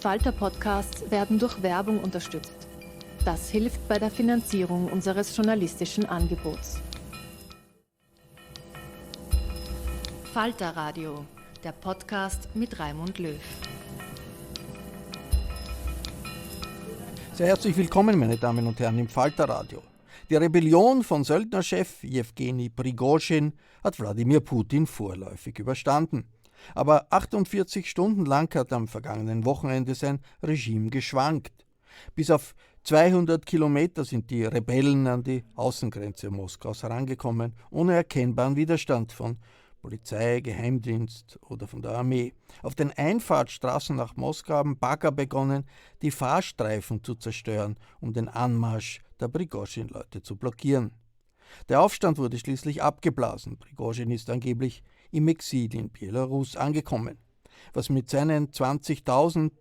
Falter-Podcasts werden durch Werbung unterstützt. Das hilft bei der Finanzierung unseres journalistischen Angebots. Falter-Radio, der Podcast mit Raimund Löw. Sehr herzlich willkommen, meine Damen und Herren, im Falter-Radio. Die Rebellion von Söldnerchef Jewgeni Prigoschin hat Wladimir Putin vorläufig überstanden. Aber 48 Stunden lang hat am vergangenen Wochenende sein Regime geschwankt. Bis auf 200 Kilometer sind die Rebellen an die Außengrenze Moskaus herangekommen, ohne erkennbaren Widerstand von Polizei, Geheimdienst oder von der Armee. Auf den Einfahrtsstraßen nach Moskau haben Bagger begonnen, die Fahrstreifen zu zerstören, um den Anmarsch der Prigoschin-Leute zu blockieren. Der Aufstand wurde schließlich abgeblasen. Prigoschin ist angeblich im Exil in Belarus angekommen. Was mit seinen 20.000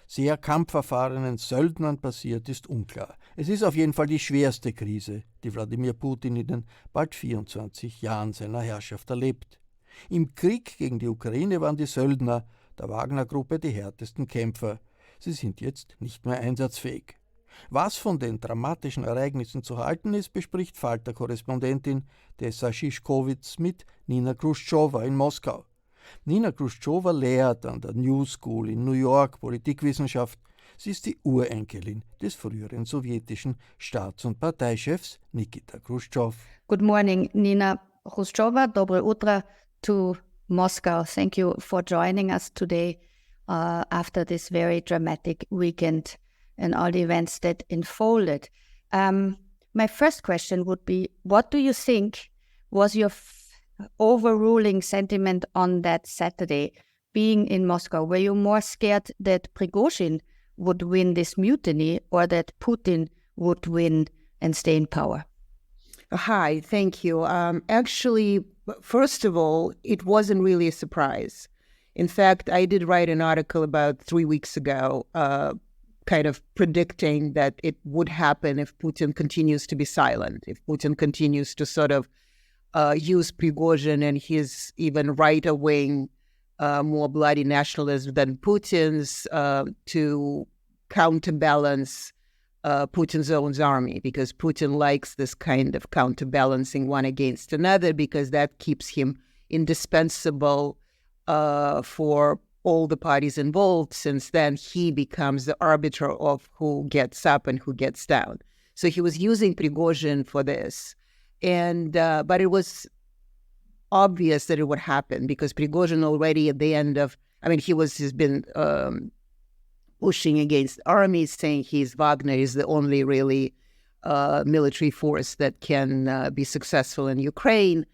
sehr kampferfahrenen Söldnern passiert, ist unklar. Es ist auf jeden Fall die schwerste Krise, die Wladimir Putin in den bald 24 Jahren seiner Herrschaft erlebt. Im Krieg gegen die Ukraine waren die Söldner der Wagner-Gruppe die härtesten Kämpfer. Sie sind jetzt nicht mehr einsatzfähig. Was von den dramatischen Ereignissen zu halten ist, bespricht Falter-Korrespondentin Tessa Szyszkowitz mit Nina Chruschtschowa in Moskau. Nina Chruschtschowa lehrt an der New School in New York Politikwissenschaft. Sie ist die Urenkelin des früheren sowjetischen Staats- und Parteichefs Nikita Chruschtschow. Good morning, Nina Chruschtschowa. Dobre utro to Moscow. Thank you for joining us today after this very dramatic weekend and all the events that unfolded. My first question would be, what do you think was your overruling sentiment on that Saturday, being in Moscow? Were you more scared that Prigoschin would win this mutiny or that Putin would win and stay in power? Hi, thank you. Actually, first of all, it wasn't really a surprise. In fact, I did write an article about 3 weeks ago kind of predicting that it would happen if Putin continues to be silent, if Putin continues to sort of use Prigozhin and his even right wing, more bloody nationalism than Putin's to counterbalance Putin's own army, because Putin likes this kind of counterbalancing one against another, because that keeps him indispensable for all the parties involved, since then he becomes the arbiter of who gets up and who gets down. So he was using Prigozhin for this. And but it was obvious that it would happen, because Prigozhin already at the end of, he's been pushing against armies, saying Wagner is the only really military force that can be successful in Ukraine.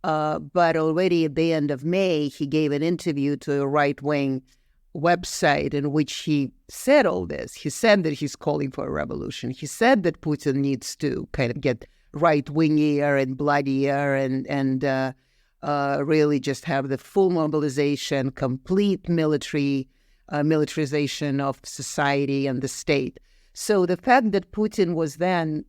But already at the end of May, he gave an interview to a right-wing website in which he said all this. He said that he's calling for a revolution. He said that Putin needs to kind of get right-wingier and bloodier and really just have the full mobilization, complete militarization of society and the state. So the fact that Putin was then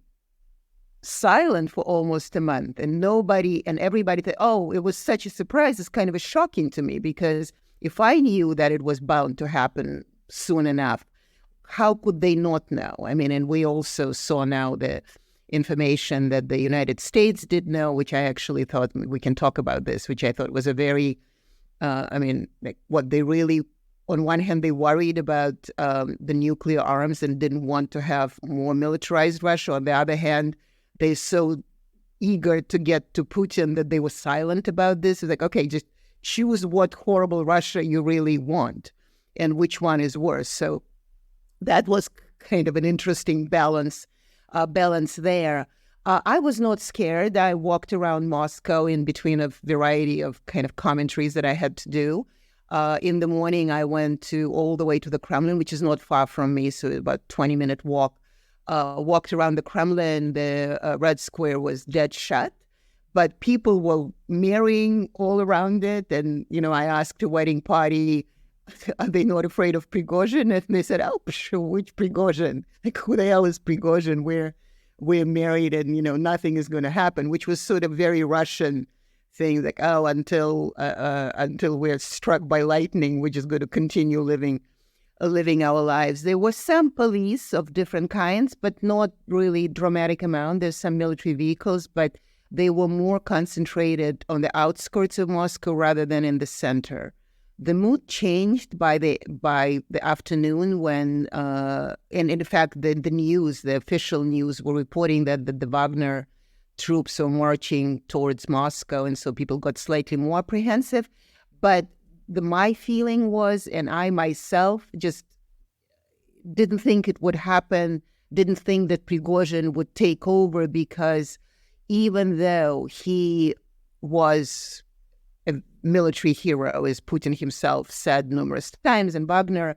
silent for almost a month and everybody thought, oh, it was such a surprise, it's kind of shocking to me, because if I knew that it was bound to happen soon enough, how could they not know? And we also saw now the information that the United States did know, which I actually thought, we can talk about this, which I thought was a very, what they really, on one hand, they worried about the nuclear arms and didn't want to have more militarized Russia. On the other hand, they're so eager to get to Putin that they were silent about this. It's like, okay, just choose what horrible Russia you really want and which one is worse. So that was kind of an interesting balance there. I was not scared. I walked around Moscow in between a variety of kind of commentaries that I had to do. In the morning, I went all the way to the Kremlin, which is not far from me, so about 20-minute walk. Walked around the Kremlin. The Red Square was dead shut, but people were marrying all around it. And, I asked a wedding party, are they not afraid of Prigozhin? And they said, oh, sure, which Prigozhin? Like, who the hell is Prigozhin? We're married and, nothing is going to happen, which was sort of very Russian thing, like, oh, until we're struck by lightning, we're just going to continue living living our lives. There were some police of different kinds, but not really dramatic amount. There's some military vehicles, but they were more concentrated on the outskirts of Moscow rather than in the center. The mood changed by the afternoon when, and in fact, the official news were reporting that the Wagner troops were marching towards Moscow, and so people got slightly more apprehensive. But my feeling was, and I myself just didn't think it would happen, didn't think that Prigozhin would take over, because even though he was a military hero, as Putin himself said numerous times, and Wagner,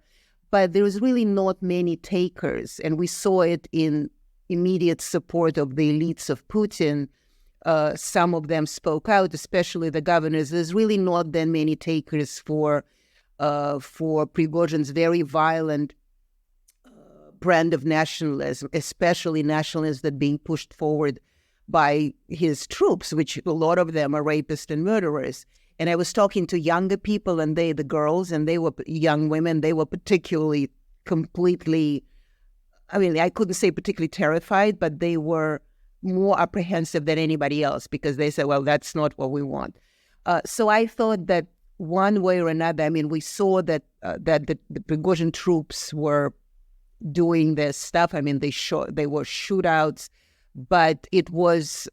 but there was really not many takers. And we saw it in immediate support of the elites of Putin. Some of them spoke out, especially the governors. There's really not that many takers for Prigozhin's very violent brand of nationalism, especially nationalism that being pushed forward by his troops, which a lot of them are rapists and murderers. And I was talking to younger people, and the girls, and they were young women, they were particularly completely, I mean, I couldn't say particularly terrified, but they were more apprehensive than anybody else, because they said, well, that's not what we want. So I thought that one way or another, I mean, we saw that the Prigozhin troops were doing this stuff. I mean, they were shootouts, but it was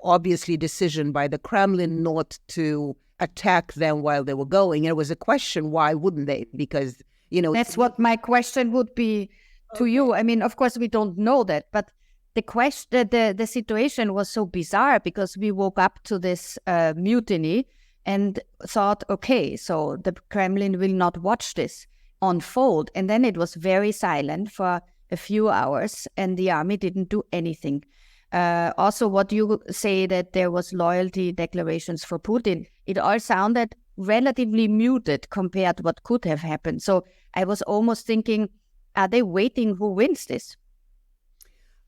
obviously a decision by the Kremlin not to attack them while they were going. It was a question, why wouldn't they? Because, That's what my question would be to you. I mean, of course, we don't know that, but the situation was so bizarre, because we woke up to this mutiny and thought, okay, so the Kremlin will not watch this unfold. And then it was very silent for a few hours, and the army didn't do anything. Also, what you say that there was loyalty declarations for Putin, it all sounded relatively muted compared to what could have happened. So I was almost thinking, are they waiting who wins this?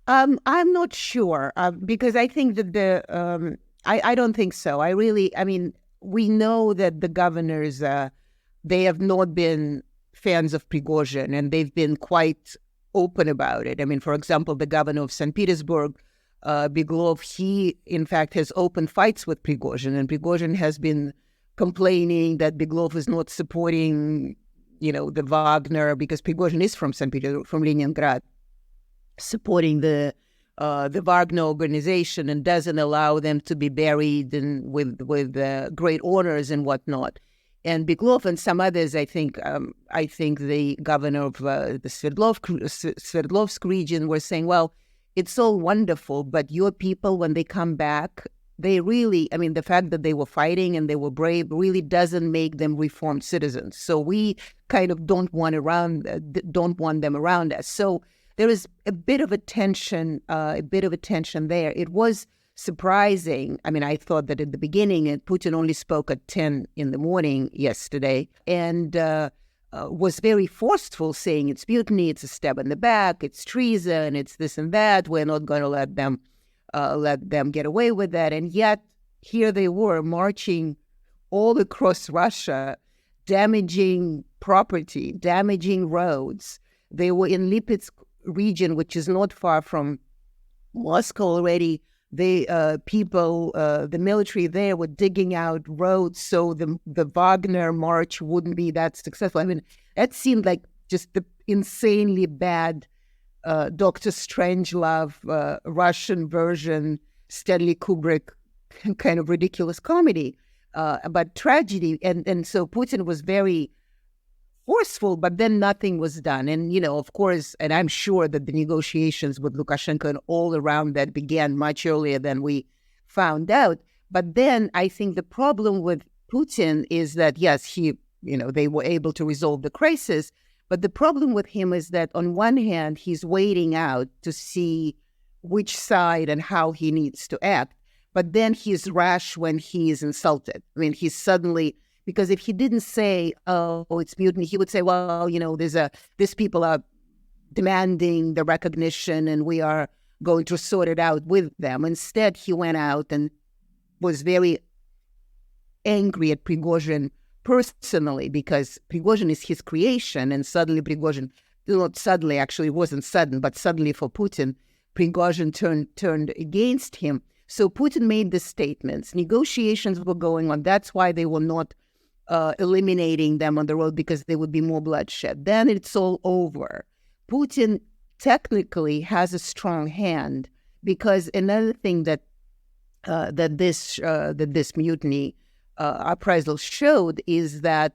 I'm not sure, because I think that I don't think so. I mean, we know that the governors, they have not been fans of Prigozhin, and they've been quite open about it. I mean, for example, the governor of St. Petersburg, Beglov, he, in fact, has open fights with Prigozhin, and Prigozhin has been complaining that Beglov is not supporting, the Wagner, because Prigozhin is from St. Petersburg, from Leningrad, supporting the Wagner organization, and doesn't allow them to be buried with great honors and whatnot. And Beglov and some others, I think the governor of the Sverdlovsk region were saying, well, it's all wonderful, but your people, when they come back, they really, I mean, the fact that they were fighting and they were brave really doesn't make them reformed citizens. So we kind of don't want them around us. So there is a bit of a tension there. It was surprising. I mean, I thought that at the beginning, Putin only spoke at 10 in the morning yesterday, and was very forceful, saying it's mutiny, it's a stab in the back, it's treason, it's this and that. We're not going to let them get away with that. And yet, here they were marching all across Russia, damaging property, damaging roads. They were in Lipetsk region, which is not far from Moscow already. The military there were digging out roads so the Wagner march wouldn't be that successful. I mean, that seemed like just the insanely bad Dr. Strangelove Russian version, Stanley Kubrick kind of ridiculous comedy, but tragedy. And so Putin was very forceful, but then nothing was done. And, of course, and I'm sure that the negotiations with Lukashenko and all around that began much earlier than we found out. But then I think the problem with Putin is that, yes, they were able to resolve the crisis. But the problem with him is that on one hand, he's waiting out to see which side and how he needs to act. But then he's rash when he is insulted. I mean, he's suddenly... Because if he didn't say, oh, it's mutiny, he would say, well, these people are demanding the recognition and we are going to sort it out with them. Instead, he went out and was very angry at Prigozhin personally, because Prigozhin is his creation, and suddenly Prigozhin, not suddenly, actually it wasn't sudden, but suddenly for Putin, Prigozhin turned against him. So Putin made the statements. Negotiations were going on. That's why they were not eliminating them on the road, because there would be more bloodshed. Then it's all over. Putin technically has a strong hand, because another thing that this mutiny uprisal showed is that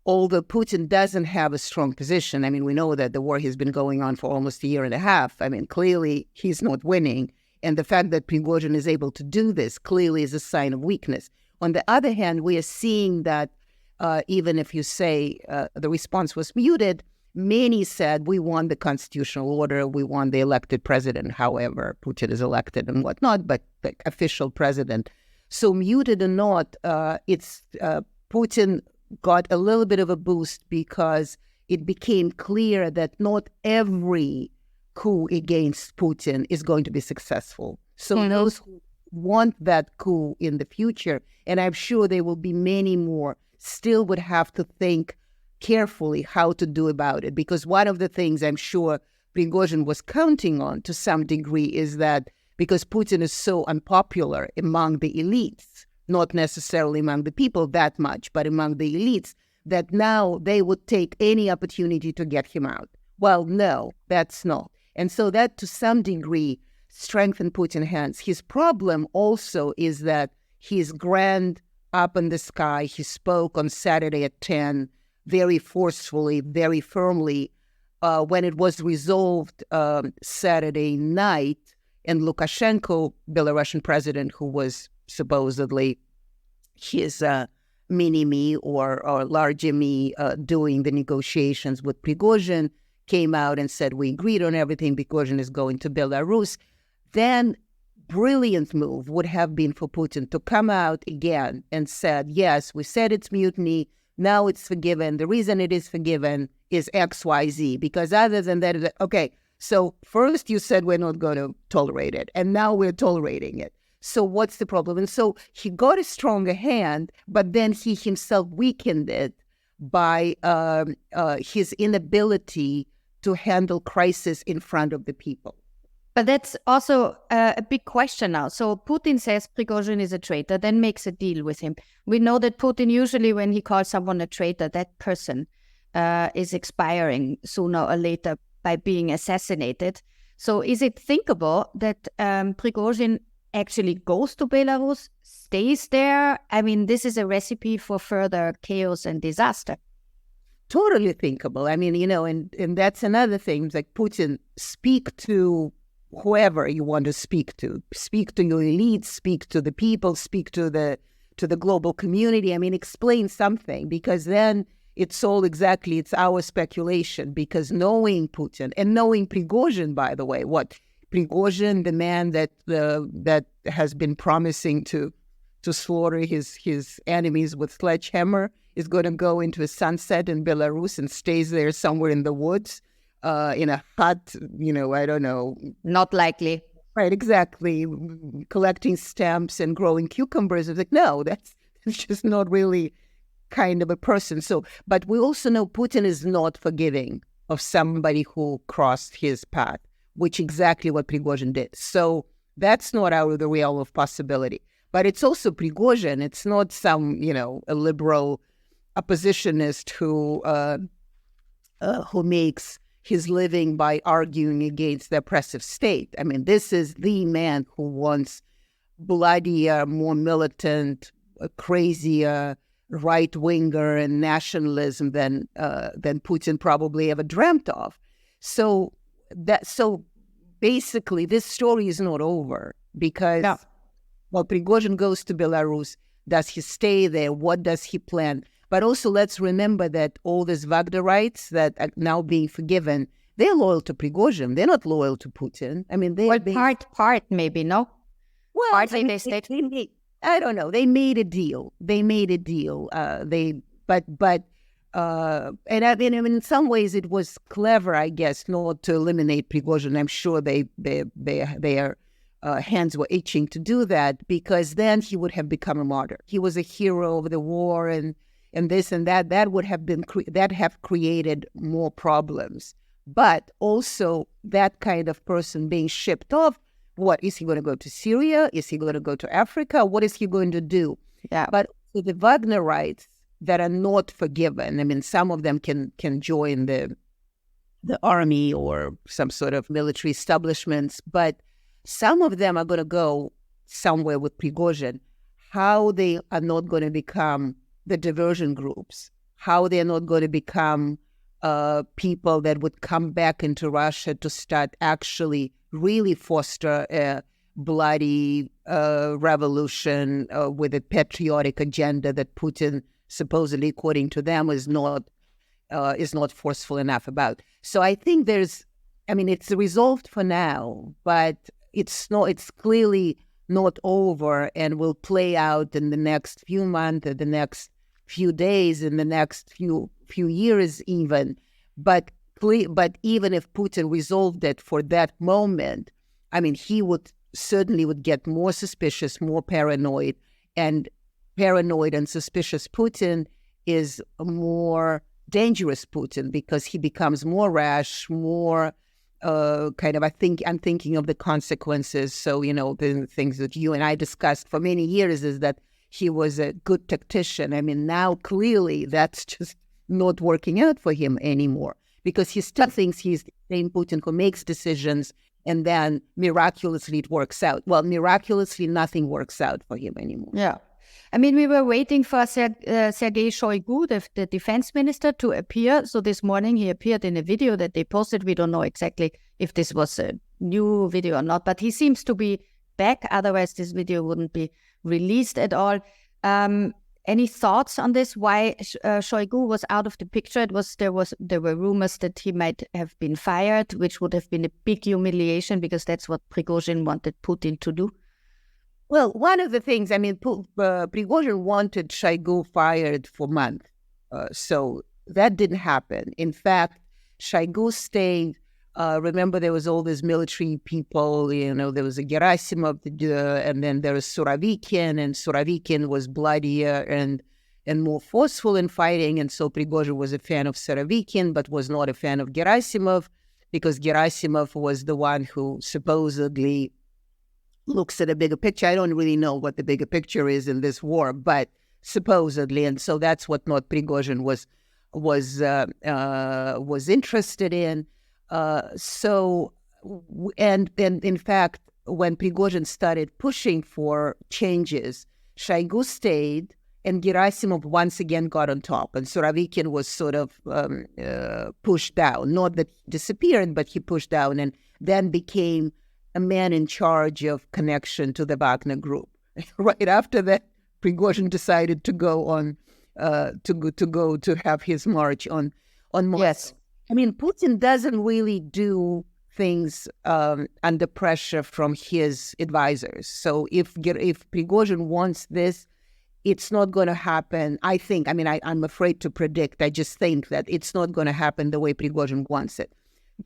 although Putin doesn't have a strong position, I mean, we know that the war has been going on for almost a year and a half. I mean, clearly he's not winning. And the fact that Prigozhin is able to do this clearly is a sign of weakness. On the other hand, we are seeing that even if you say the response was muted, many said we want the constitutional order, we want the elected president, however Putin is elected and whatnot, but the official president. So muted or not, Putin got a little bit of a boost because it became clear that not every coup against Putin is going to be successful. So those who want that coup in the future, and I'm sure there will be many more, still would have to think carefully how to do about it. Because one of the things I'm sure Prigozhin was counting on to some degree is that because Putin is so unpopular among the elites, not necessarily among the people that much, but among the elites, that now they would take any opportunity to get him out. Well, no, that's not. And so that to some degree strengthened Putin's hands. His problem also is that he's grand up in the sky. He spoke on Saturday at 10 very forcefully, very firmly. When it was resolved Saturday night, and Lukashenko, Belarusian president, who was supposedly his mini-me or larger me doing the negotiations with Prigozhin, came out and said, we agreed on everything, Prigozhin is going to Belarus. Then brilliant move would have been for Putin to come out again and said, yes, we said it's mutiny, now it's forgiven. The reason it is forgiven is X, Y, Z, because other than that, okay, so first you said we're not going to tolerate it, and now we're tolerating it. So what's the problem? And so he got a stronger hand, but then he himself weakened it by his inability to handle crisis in front of the people. But that's also a big question now. So Putin says Prigozhin is a traitor, then makes a deal with him. We know that Putin usually, when he calls someone a traitor, that person is expiring sooner or later by being assassinated. So is it thinkable that Prigozhin actually goes to Belarus, stays there? I mean, this is a recipe for further chaos and disaster. Totally thinkable. I mean, and that's another thing, like Putin, speak to whoever you want to speak to your elites, speak to the people, speak to the global community. I mean, explain something, because then it's our speculation, because knowing Putin and knowing Prigozhin, by the way, Prigozhin, the man that has been promising to slaughter his enemies with sledgehammer, is going to go into a sunset in Belarus and stays there somewhere in the woods, in a hut, I don't know. Not likely. Right, exactly. Collecting stamps and growing cucumbers. It's like, no, that's just not really kind of a person. So, but we also know Putin is not forgiving of somebody who crossed his path, which exactly what Prigozhin did. So that's not out of the realm of possibility. But it's also Prigozhin. It's not some, a liberal oppositionist who makes his living by arguing against the oppressive state. I mean, this is the man who wants bloodier, more militant, crazier right-winger and nationalism than Putin probably ever dreamt of. So basically, this story is not over, because while Prigozhin goes to Belarus, does he stay there? What does he plan? But also, let's remember that all these Wagnerites that are now being forgiven, they're loyal to Prigozhin. They're not loyal to Putin. I mean, part maybe, no? Well, partly they stayed. I don't know. They made a deal. And I mean, in some ways, it was clever, I guess, not to eliminate Prigozhin. I'm sure their hands were itching to do that, because then he would have become a martyr. He was a hero of the war, and and this and that, that would have been that have created more problems. But also that kind of person being shipped off, what is he going to go to Syria? Is he going to go to Africa? What is he going to do? Yeah. But the Wagnerites that are not forgiven, I mean, some of them can join the army or some sort of military establishments, but some of them are going to go somewhere with Prigozhin. How they are not going to become the diversion groups, how they are not going to become people that would come back into Russia to start actually really foster a bloody revolution with a patriotic agenda that Putin, supposedly, according to them, is not forceful enough about. So I think it's resolved for now, but it's clearly not over and will play out in the next few months, in the next few days, in the next few years even. But even if Putin resolved it for that moment, I mean, he would get more suspicious, more paranoid, and suspicious Putin is a more dangerous Putin because he becomes more rash, more I'm thinking of the consequences. So, the things that you and I discussed for many years is that he was a good tactician. I mean, now clearly that's just not working out for him anymore because he still thinks he's the same Putin who makes decisions and then miraculously it works out. Well, miraculously nothing works out for him anymore. Yeah. I mean, we were waiting for Sergei Shoigu, the defense minister, to appear. So this morning he appeared in a video that they posted. We don't know exactly if this was a new video or not, but he seems to be back. Otherwise, this video wouldn't be released at all. Any thoughts on this? Why Shoigu was out of the picture? There were rumors that he might have been fired, which would have been a big humiliation because that's what Prigozhin wanted Putin to do. Well, one of the things, Prigozhin wanted Shoigu fired for months. So that didn't happen. In fact, Shoigu stayed. Remember, there was all these military people, there was a Gerasimov, and then there was Surovikin, and Surovikin was bloodier and more forceful in fighting. And so Prigozhin was a fan of Surovikin, but was not a fan of Gerasimov because Gerasimov was the one who supposedly looks at a bigger picture. I don't really know what the bigger picture is in this war, but supposedly, and so that's what not Prigozhin was interested in. And in fact, when Prigozhin started pushing for changes, Shoigu stayed, and Gerasimov once again got on top, and Surovikin was sort of pushed down. Not that he disappeared, but he pushed down, and then became a man in charge of connection to the Wagner Group. Right after that, Prigozhin decided to go on to have his march on Moscow. Yes. I mean, Putin doesn't really do things under pressure from his advisors. So if Prigozhin wants this, it's not going to happen. I think. I mean, I'm afraid to predict. I just think that it's not going to happen the way Prigozhin wants it.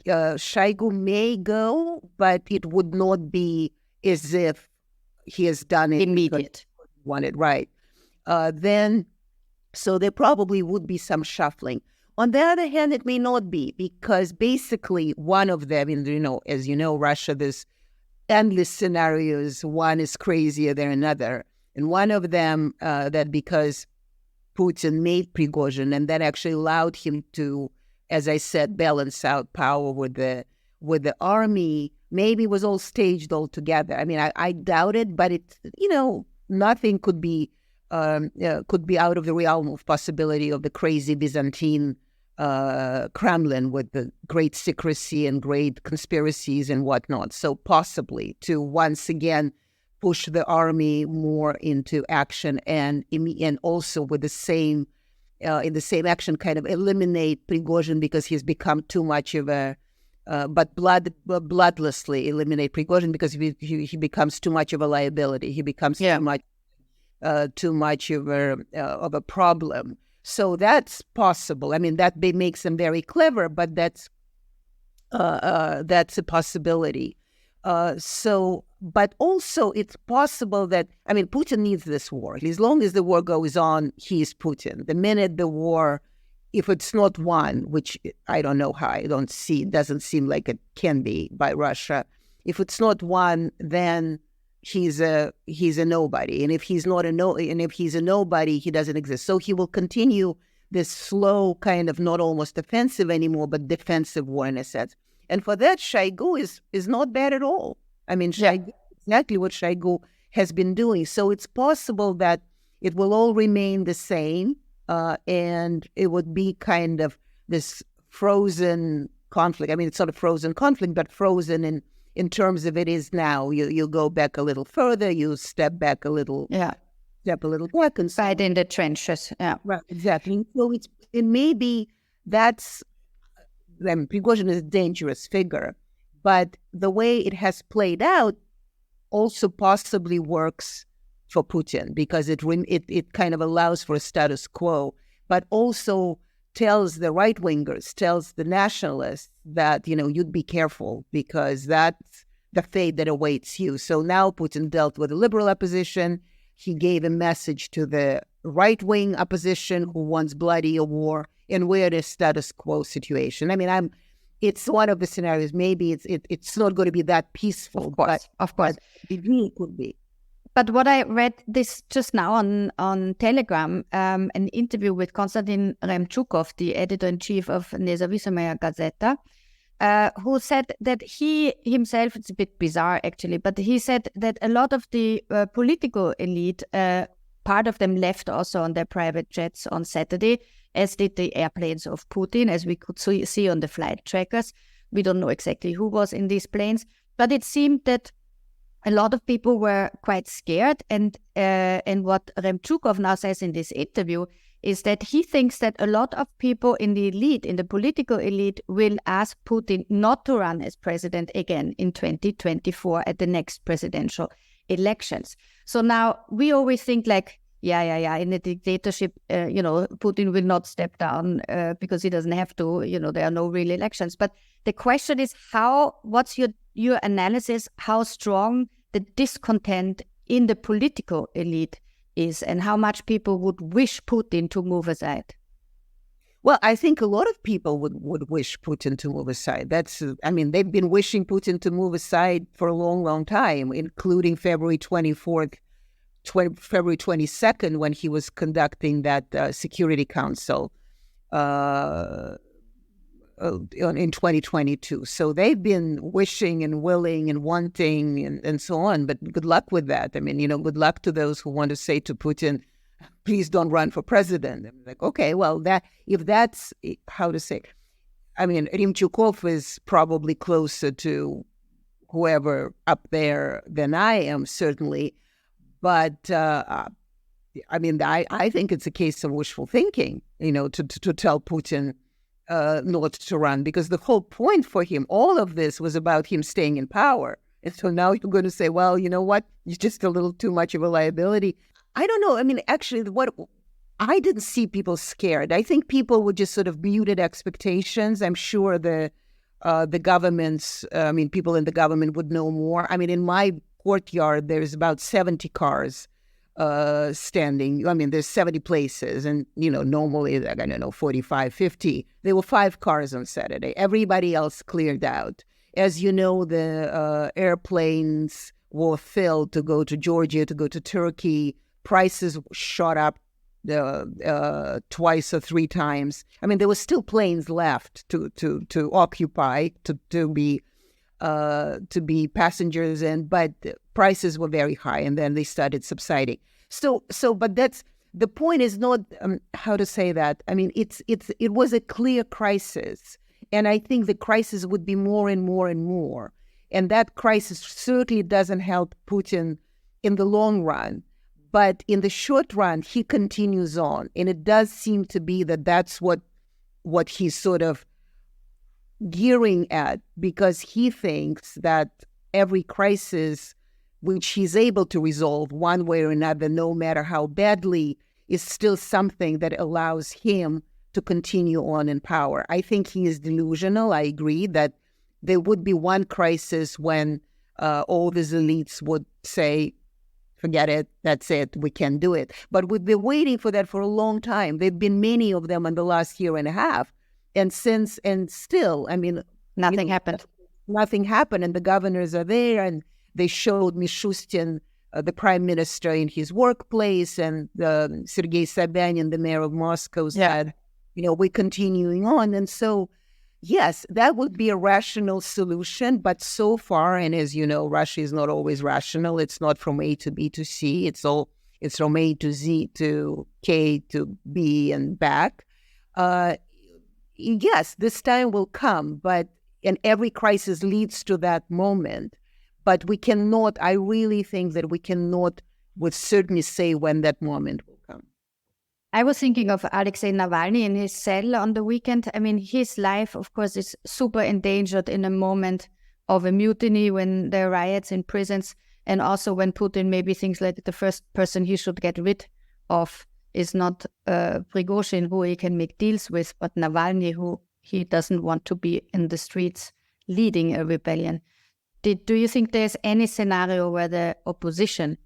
Shoigu may go, but it would not be as if he has done it immediate. Wanted right. So there probably would be some shuffling. On the other hand, it may not be because basically one of them, as you know, Russia, there's endless scenarios. One is crazier than another, and one of them that because Putin made Prigozhin and that actually allowed him to, as I said, balance out power with the army, maybe was all staged altogether. I mean, I doubt it, but it's, nothing could be out of the realm of possibility of the crazy Byzantine Kremlin with the great secrecy and great conspiracies and whatnot. So possibly to once again push the army more into action and also with the same in the same action, kind of eliminate Prigozhin because he's become too much of a, bloodlessly eliminate Prigozhin because he becomes too much of a liability. He becomes too much of a problem. So that's possible. I mean, that makes him very clever, but that's a possibility. But also it's possible that, Putin needs this war. As long as the war goes on, he is Putin. The minute the war, if it's not won, which I don't know how, it doesn't seem like it can be by Russia. If it's not won, then he's a nobody. And if he's a nobody, he doesn't exist. So he will continue this slow kind of not almost offensive anymore, but defensive war in a sense. And for that, Shoigu is not bad at all. Shoigu, exactly what Shoigu has been doing. So it's possible that it will all remain the same, and it would be kind of this frozen conflict. It's not a frozen conflict, but frozen in terms of it is now. You go back a little further, you step back a little, step a little back, and fight in the trenches. Yeah, right, exactly. So it may be that's. Prigozhin is a dangerous figure, but the way it has played out also possibly works for Putin because it kind of allows for a status quo, but also tells the right-wingers, tells the nationalists that, you'd be careful because that's the fate that awaits you. So now Putin dealt with the liberal opposition. He gave a message to the right-wing opposition who wants bloody a war, and we're in a status quo situation. It's one of the scenarios. Maybe it's not going to be that peaceful. Of course. It really could be. But what I read this just now on Telegram, an interview with Konstantin Remchukov, the editor-in-chief of Nezavisomaya Gazeta, who said that he himself, it's a bit bizarre actually, but he said that a lot of the political elite, part of them left also on their private jets on Saturday, as did the airplanes of Putin, as we could see on the flight trackers. We don't know exactly who was in these planes, but it seemed that a lot of people were quite scared. And what Remchukov now says in this interview is that he thinks that a lot of people in the elite, in the political elite, will ask Putin not to run as president again in 2024 at the next presidential elections. So now we always think like, in a dictatorship, Putin will not step down because he doesn't have to, there are no real elections. But the question is what's your analysis, how strong the discontent in the political elite is and how much people would wish Putin to move aside? Well, I think a lot of people would wish Putin to move aside. They've been wishing Putin to move aside for a long, long time, including February 24th, February 22nd, when he was conducting that Security Council in 2022. So they've been wishing and willing and wanting and so on. But good luck with that. Good luck to those who want to say to Putin, please don't run for president. I'm like, okay, well, if that's how to say. Remchukov is probably closer to whoever up there than I am, certainly. But I think it's a case of wishful thinking, to tell Putin not to run, because the whole point for him, all of this was about him staying in power. And so now you're going to say, well, you know what? You're just a little too much of a liability. I don't know. Actually, I didn't see people scared. I think people would just sort of muted expectations. I'm sure the governments, people in the government would know more. In my courtyard, there's about 70 cars standing. There's 70 places, and, normally, 45, 50. There were 5 cars on Saturday. Everybody else cleared out. As you know, the airplanes were filled to go to Georgia, to go to Turkey. Prices shot up twice or 3 times. There were still planes left to occupy, to be passengers in, but prices were very high, and then they started subsiding. But that's the point. Is not how to say that. It was a clear crisis, and I think the crisis would be more and more and more, and that crisis certainly doesn't help Putin in the long run. But in the short run, he continues on, and it does seem to be that's what he's sort of gearing at, because he thinks that every crisis which he's able to resolve one way or another, no matter how badly, is still something that allows him to continue on in power. I think he is delusional. I agree that there would be one crisis when all these elites would say, forget it, that's it, we can't do it. But we've been waiting for that for a long time. There have been many of them in the last year and a half. And still, I mean... Nothing happened. Nothing happened, and the governors are there, and they showed Mishustin, the prime minister, in his workplace, and Sergei Sobyanin, the mayor of Moscow, said, we're continuing on. And so, yes, that would be a rational solution, but so far, and as you know, Russia is not always rational. It's not from A to B to C. It's from A to Z to K to B and back. Yes, this time will come, and every crisis leads to that moment. But I really think that we cannot with certainty say when that moment will come. I was thinking of Alexei Navalny in his cell on the weekend. I mean, his life, of course, is super endangered in a moment of a mutiny, when there are riots in prisons, and also when Putin maybe thinks like the first person he should get rid of is not Prigozhin, who he can make deals with, but Navalny, who he doesn't want to be in the streets leading a rebellion. Do you think there's any scenario where the opposition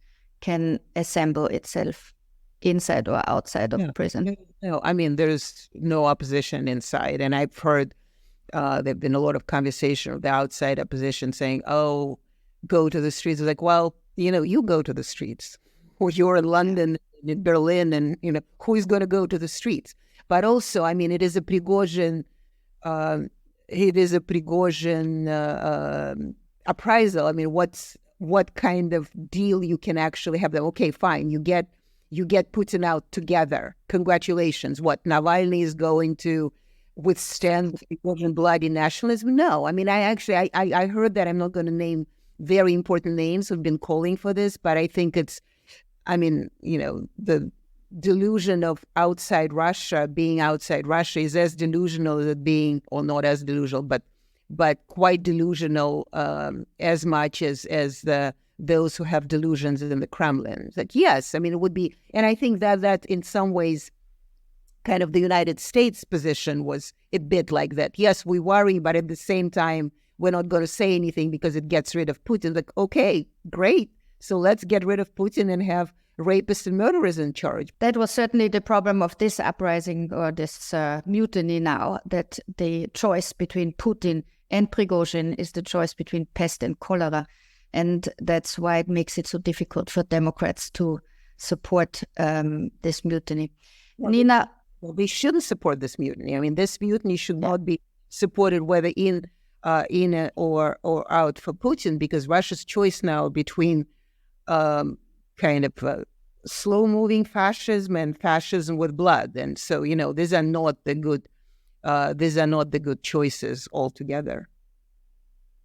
can assemble itself inside or outside of prison? No, I mean, there's no opposition inside. And I've heard there've been a lot of conversation of the outside opposition saying, oh, go to the streets. It's like, well, you go to the streets. Or you're in London, in Berlin, and, who is going to go to the streets? But also, I mean, it is a Prigozhin appraisal. I mean, what kind of deal you can actually have them? Okay, fine, you get Putin out together. Congratulations. What, Navalny is going to withstand Prigozhin bloody nationalism? No. I mean, I heard that. I'm not going to name very important names who've been calling for this, but I think the delusion of outside Russia, being outside Russia, is as delusional as it being, or not as delusional, but quite delusional as much as those who have delusions in the Kremlin. It's like, yes, I mean, it would be, and I think that in some ways, kind of the United States position was a bit like that. Yes, we worry, but at the same time, we're not going to say anything because it gets rid of Putin. Like, okay, great. So let's get rid of Putin and have rapists and murderers in charge. That was certainly the problem of this uprising or this mutiny now, that the choice between Putin and Prigozhin is the choice between Pest and Cholera. And that's why it makes it so difficult for Democrats to support this mutiny. Well, Nina? Well, they shouldn't support this mutiny. I mean, this mutiny should not be supported whether in or out for Putin, because Russia's choice now between slow-moving fascism and fascism with blood, and so these are not the good choices altogether.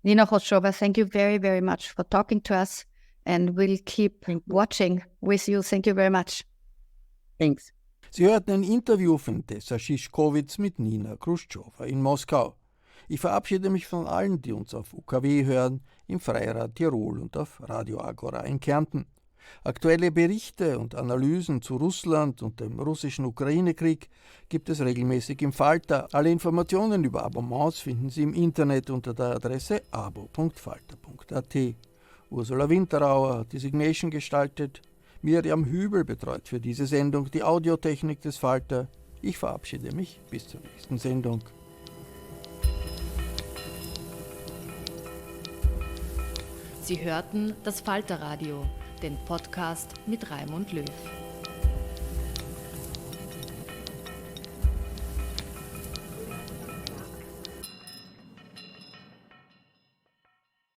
Nina Chruschtschowa, thank you very, very much for talking to us, and we'll keep watching with you. Thank you very much. Thanks. Sie hörten ein Interview von Tessa Szyszkowitz mit Nina Chruschtschowa in Moskau. Ich verabschiede mich von allen, die uns auf UKW hören, im Freirad Tirol und auf Radio Agora in Kärnten. Aktuelle Berichte und Analysen zu Russland und dem russischen Ukraine-Krieg gibt es regelmäßig im Falter. Alle Informationen über Abonnements finden Sie im Internet unter der Adresse abo.falter.at. Ursula Winterauer hat die Signation gestaltet. Miriam Hübel betreut für diese Sendung die Audiotechnik des Falter. Ich verabschiede mich bis zur nächsten Sendung. Sie hörten das Falter-Radio, den Podcast mit Raimund Löw.